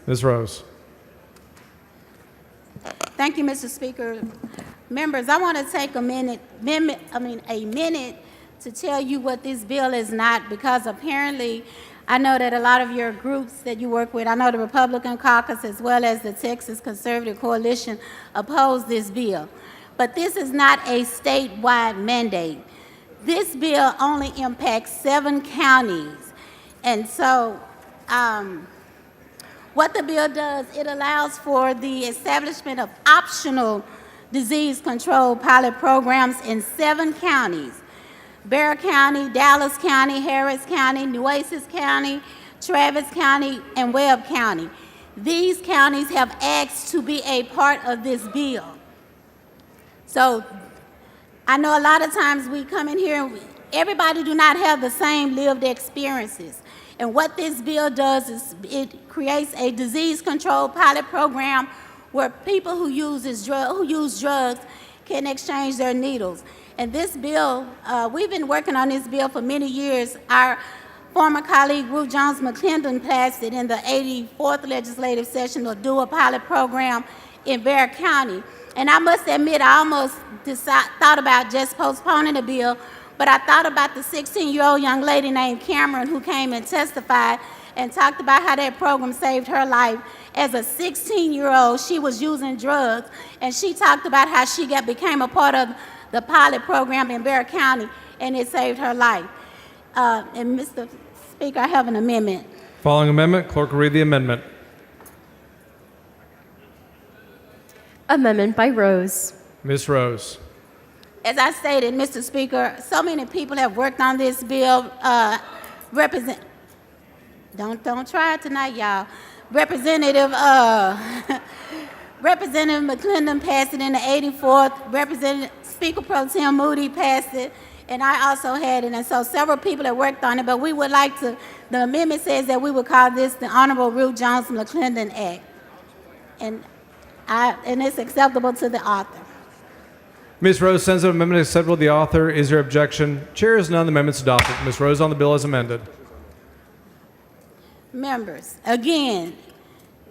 Ms. Rose. Thank you, Mr. Speaker. Members, I want to take a minute to tell you what this bill is not, because apparently I know that a lot of your groups that you work with, I know the Republican caucus as well as the Texas Conservative Coalition oppose this bill. But this is not a statewide mandate. This bill only impacts 7 counties. And so what the bill does, it allows for the establishment of optional disease control pilot programs in 7 counties: Bexar County, Dallas County, Harris County, Nueces County, Travis County, and Webb County. These counties have asked to be a part of this bill. So I know a lot of times we come in here and everybody do not have the same lived experiences. And what this bill does is it creates a disease control pilot program where people who use drugs can exchange their needles. And this bill, we've been working on this bill for many years. Our former colleague Ruth Jones McClendon passed it in the 84th legislative session to do a pilot program in Bexar County. And I must admit, I almost thought about just postponing the bill, but I thought about the 16-year-old young lady named Cameron who came and testified and talked about how that program saved her life. As a 16-year-old, she was using drugs, and she talked about how she became a part of the pilot program in Bexar County, and it saved her life. And Mr. Speaker, I have an amendment. Following amendment, clerk will read the amendment. Amendment by Rose. Ms. Rose. As I stated, Mr. Speaker, so many people have worked on this bill. Don't try it tonight, y'all. Representative McClendon passed it in the 84th. Representative Speaker Pro Tem Moody passed it, and I also had it. And so several people have worked on it, but we would like to, the amendment says that we would call this the Honorable Ruth Jones McClendon Act. And it's acceptable to the author. Ms. Rose sends an amendment acceptable to the author. Is there objection? Chair is none. The amendment is adopted. Ms. Rose on the bill as amended. Members, again,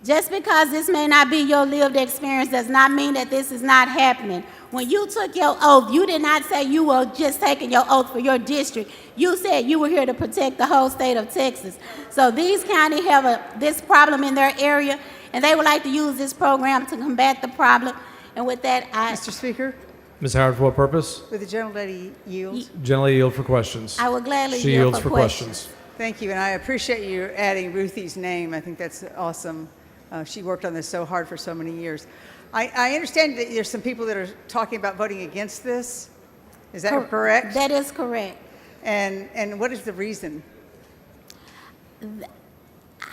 just because this may not be your lived experience does not mean that this is not happening. When you took your oath, you did not say you were just taking your oath for your district. You said you were here to protect the whole state of Texas. So these counties have this problem in their area, and they would like to use this program to combat the problem. And with that, Mr. Speaker, Ms. Howard, for what purpose? would the gentlelady yield? Generally yield for questions. I will gladly She yield yields for questions. Thank you, and I appreciate you adding Ruthie's name. I think that's awesome. She worked on this so hard for so many years. I understand that there's some people that are talking about voting against this. Is that correct? That is correct. And what is the reason?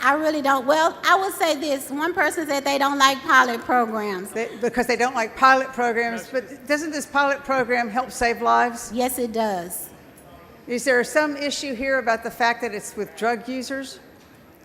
I really don't. Well, I would say this. One person said they don't like pilot programs. Because they don't like pilot programs, but doesn't this pilot program help save lives? Yes, it does. Is there some issue here about the fact that it's with drug users?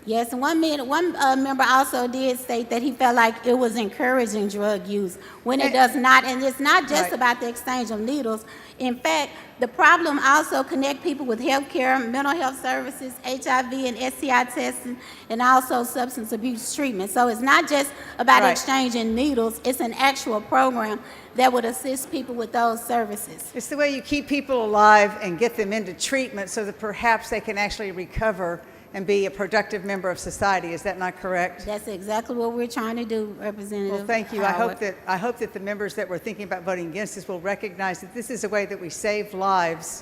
Yes, and one member also did state that he felt like it was encouraging drug use when it does not. And it's not just Right. about the exchange of needles. In fact, the problem also connect people with health care, mental health services, HIV and STI testing, and also substance abuse treatment. So it's not just about Right. exchanging needles. It's an actual program that would assist people with those services. It's the way you keep people alive and get them into treatment so that perhaps they can actually recover and be a productive member of society. Is that not correct? That's exactly what we're trying to do, Representative Well, thank you. Howard. I hope that the members that were thinking about voting against this will recognize that this is a way that we save lives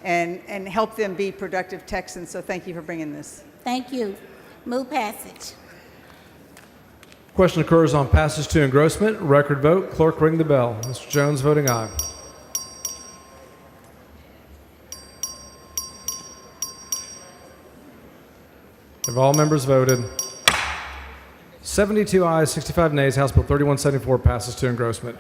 and help them be productive Texans. So thank you for bringing this. Thank you. Move passage. Question occurs on passage to engrossment. Record vote. Clerk ring the bell. Mr. Jones voting aye. Have all members voted? 72 ayes, 65 nays. House Bill 3174 passes to engrossment.